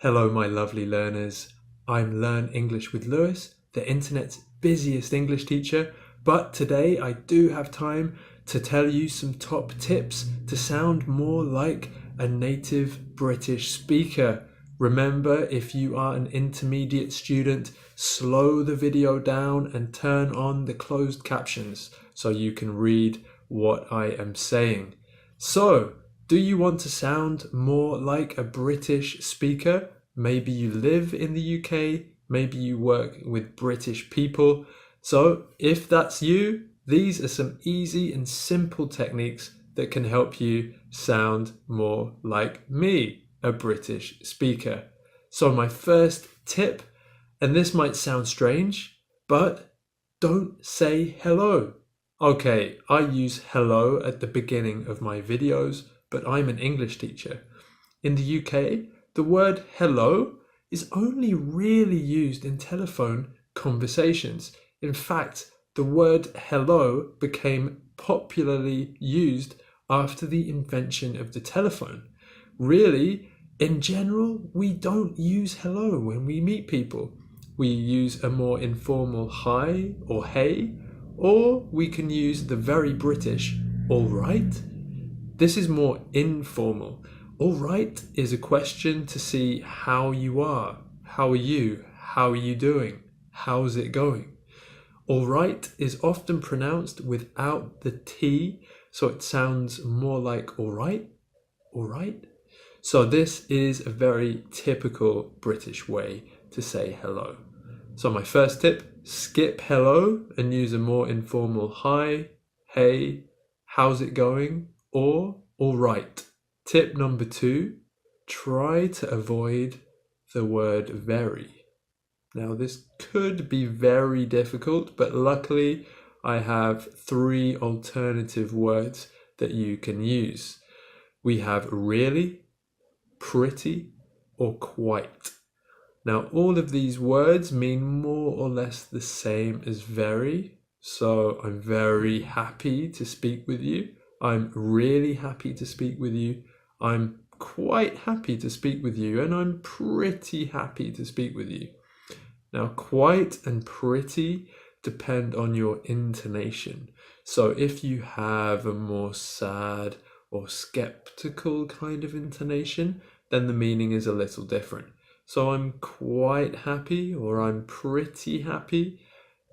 Hello, my lovely learners. I'm Learn English with Lewis, the internet's busiest English teacher, but today I do have time to tell you some top tips to sound more like a native British speaker. Remember, if you are an intermediate student, slow the video down and turn on the closed captions so you can read what I am saying. So, do you want to sound more like a British speaker? Maybe you live in the UK, maybe you work with British people. So if that's you, these are some easy and simple techniques that can help you sound more like me, a British speaker. So my first tip, and this might sound strange, but don't say hello. Okay, I use hello at the beginning of my videos, but I'm an English teacher. In the UK, the word hello is only really used in telephone conversations. In fact, the word hello became popularly used after the invention of the telephone. Really, in general, we don't use hello when we meet people. We use a more informal hi or hey, or we can use the very British all right. This is more informal. All right is a question to see how you are. How are you? How are you doing? How's it going? All right is often pronounced without the T, so it sounds more like all right, all right. So this is a very typical British way to say hello. So my first tip, skip hello and use a more informal hi, hey, how's it going, or all right. Tip number 2, try to avoid the word very. Now this could be very difficult, but luckily I have 3 alternative words that you can use. We have really, pretty, or quite. Now all of these words mean more or less the same as very, so I'm very happy to speak with you. I'm really happy to speak with you. I'm quite happy to speak with you, and I'm pretty happy to speak with you. Now, quite and pretty depend on your intonation. So if you have a more sad or skeptical kind of intonation, then the meaning is a little different. So I'm quite happy or I'm pretty happy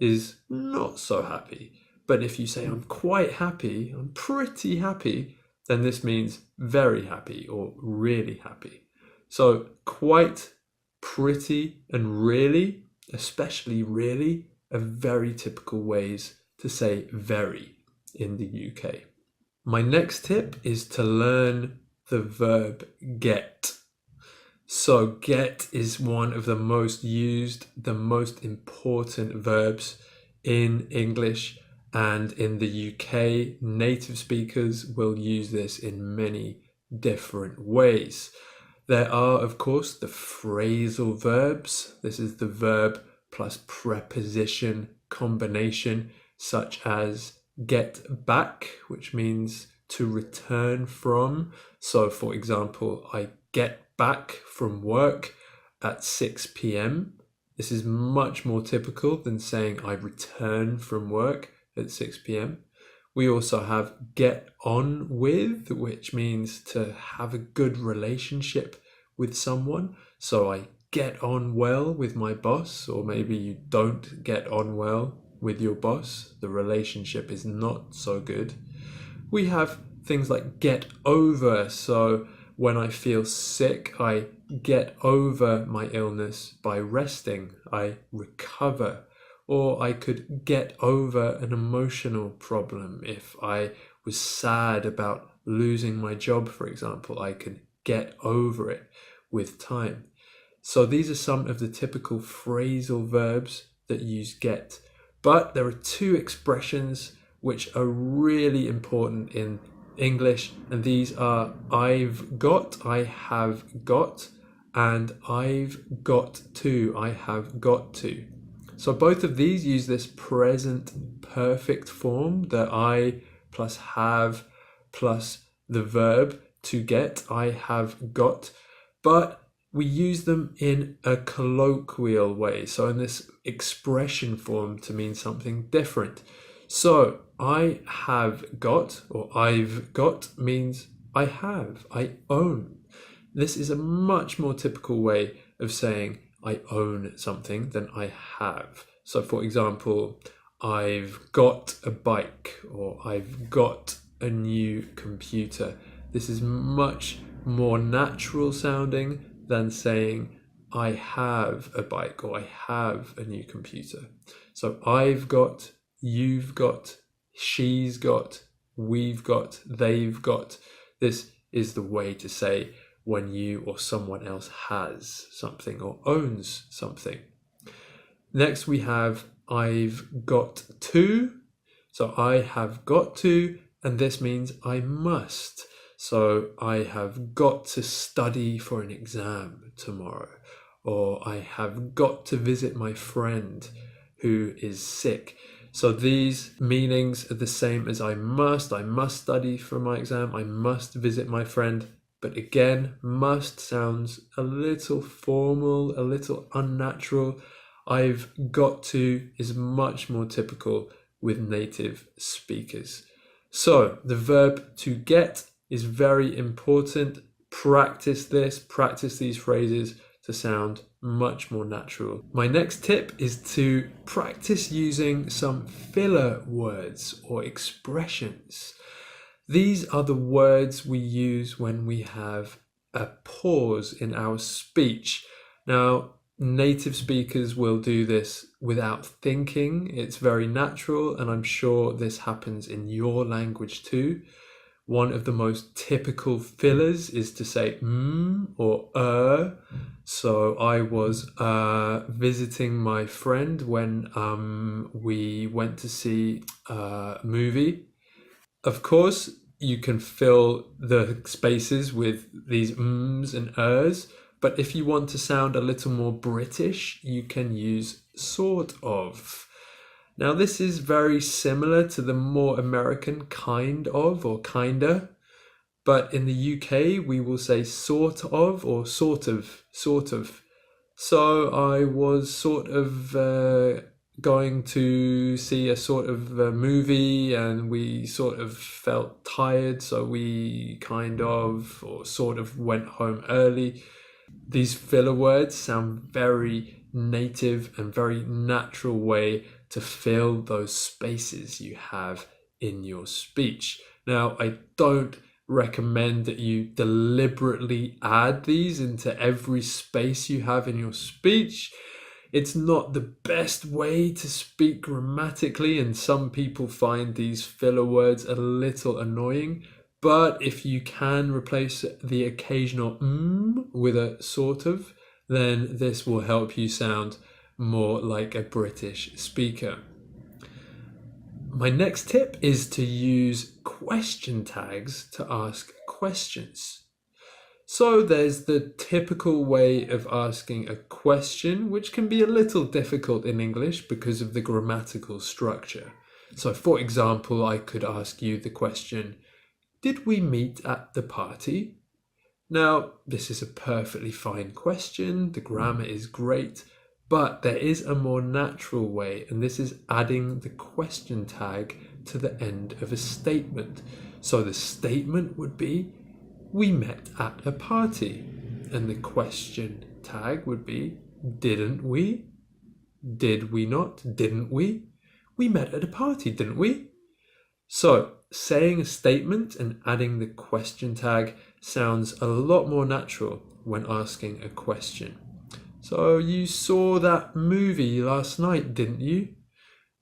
is not so happy. But if you say I'm quite happy, I'm pretty happy, then this means very happy or really happy. So quite, pretty, and really, especially really, are very typical ways to say very in the UK. My next tip is to learn the verb get. So get is one of the most used, the most important verbs in English. And in the UK, native speakers will use this in many different ways. There are, of course, the phrasal verbs. This is the verb plus preposition combination, such as get back, which means to return from. So, for example, I get back from work at 6 p.m. This is much more typical than saying I return from work at 6 p.m. We also have get on with, which means to have a good relationship with someone. So I get on well with my boss, or maybe you don't get on well with your boss. The relationship is not so good. We have things like get over. So when I feel sick, I get over my illness by resting. I recover. Or I could get over an emotional problem. If I was sad about losing my job, for example, I could get over it with time. So these are some of the typical phrasal verbs that use get. But there are 2 expressions which are really important in English, and these are I've got, I have got, and I've got to, I have got to. So both of these use this present perfect form, the I plus have plus the verb to get, I have got. But we use them in a colloquial way. So in this expression form to mean something different. So I have got, or I've got, means I have, I own. This is a much more typical way of saying I own something than I have. So for example, I've got a bike, or I've got a new computer. This is much more natural sounding than saying I have a bike or I have a new computer. So I've got, you've got, she's got, we've got, they've got. This is the way to say when you or someone else has something or owns something. Next we have I've got to. So I have got to, and this means I must. So I have got to study for an exam tomorrow, or I have got to visit my friend who is sick. So these meanings are the same as I must study for my exam, I must visit my friend. But again, must sounds a little formal, a little unnatural. I've got to is much more typical with native speakers. So the verb to get is very important. Practice this, practice these phrases to sound much more natural. My next tip is to practice using some filler words or expressions. These are the words we use when we have a pause in our speech. Now, native speakers will do this without thinking. It's very natural, and I'm sure this happens in your language too. One of the most typical fillers is to say or. So I was visiting my friend when we went to see a movie. Of course, you can fill the spaces with these ms and ers, but if you want to sound a little more British, you can use sort of. Now, this is very similar to the more American kind of or kinda, but in the UK, we will say sort of or sort of. So I was sort of going to see a sort of movie, and we sort of felt tired, so we kind of or sort of went home early. These filler words sound very native and very natural way to fill those spaces you have in your speech. Now, I don't recommend that you deliberately add these into every space you have in your speech. It's not the best way to speak grammatically, and some people find these filler words a little annoying. But if you can replace the occasional with a sort of, then this will help you sound more like a British speaker. My next tip is to use question tags to ask questions. So there's the typical way of asking a question, which can be a little difficult in English because of the grammatical structure. So for example, I could ask you the question, did we meet at the party? Now, this is a perfectly fine question. The grammar is great, but there is a more natural way, and this is adding the question tag to the end of a statement. So the statement would be, we met at a party. And the question tag would be, didn't we? Did we not? Didn't we? We met at a party, didn't we? So saying a statement and adding the question tag sounds a lot more natural when asking a question. So you saw that movie last night, didn't you?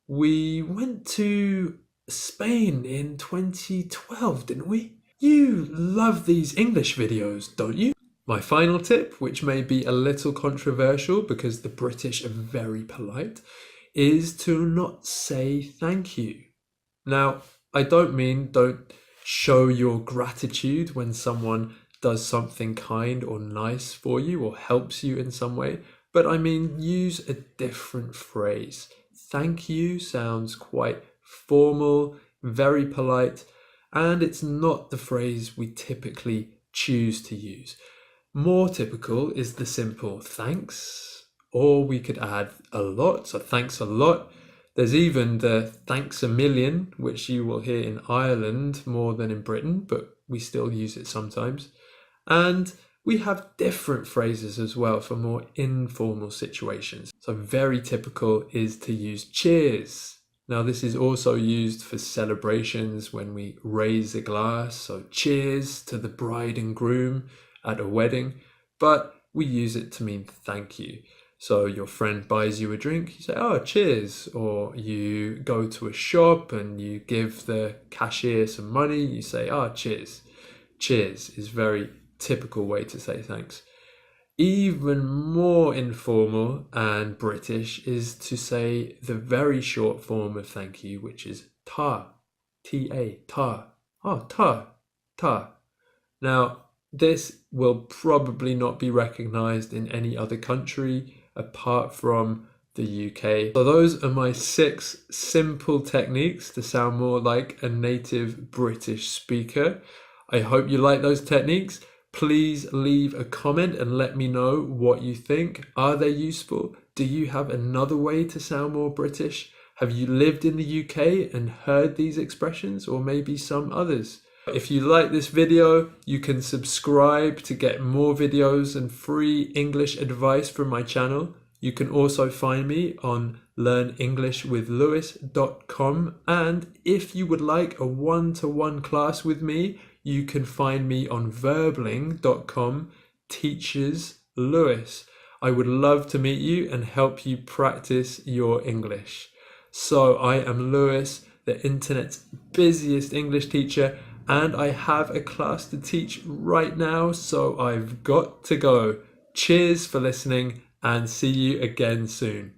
We went to Spain in 2012, didn't we? You love these English videos, don't you? My final tip, which may be a little controversial because the British are very polite, is to not say thank you. Now, I don't mean don't show your gratitude when someone does something kind or nice for you or helps you in some way, but I mean use a different phrase. Thank you sounds quite formal, very polite, and it's not the phrase we typically choose to use. More typical is the simple thanks, or we could add a lot, so thanks a lot. There's even the thanks a million, which you will hear in Ireland more than in Britain, but we still use it sometimes. And we have different phrases as well for more informal situations. So very typical is to use cheers. Now this is also used for celebrations when we raise a glass. So cheers to the bride and groom at a wedding, but we use it to mean thank you. So your friend buys you a drink, you say, oh, cheers. Or you go to a shop and you give the cashier some money, you say, oh, cheers. Cheers is very typical way to say thanks. Even more informal and British is to say the very short form of thank you, which is ta, T-A, ta. Oh, ta, ta. Now, this will probably not be recognized in any other country apart from the UK. So those are my 6 simple techniques to sound more like a native British speaker. I hope you like those techniques. Please leave a comment and let me know what you think. Are they useful? Do you have another way to sound more British? Have you lived in the UK and heard these expressions, or maybe some others? If you like this video, you can subscribe to get more videos and free English advice from my channel. You can also find me on learnenglishwithlewis.com, and if you would like a one-to-one class with me, you can find me on verbling.com, teachers Lewis. I would love to meet you and help you practice your English. So I am Lewis, the internet's busiest English teacher, and I have a class to teach right now, so I've got to go. Cheers for listening, and see you again soon.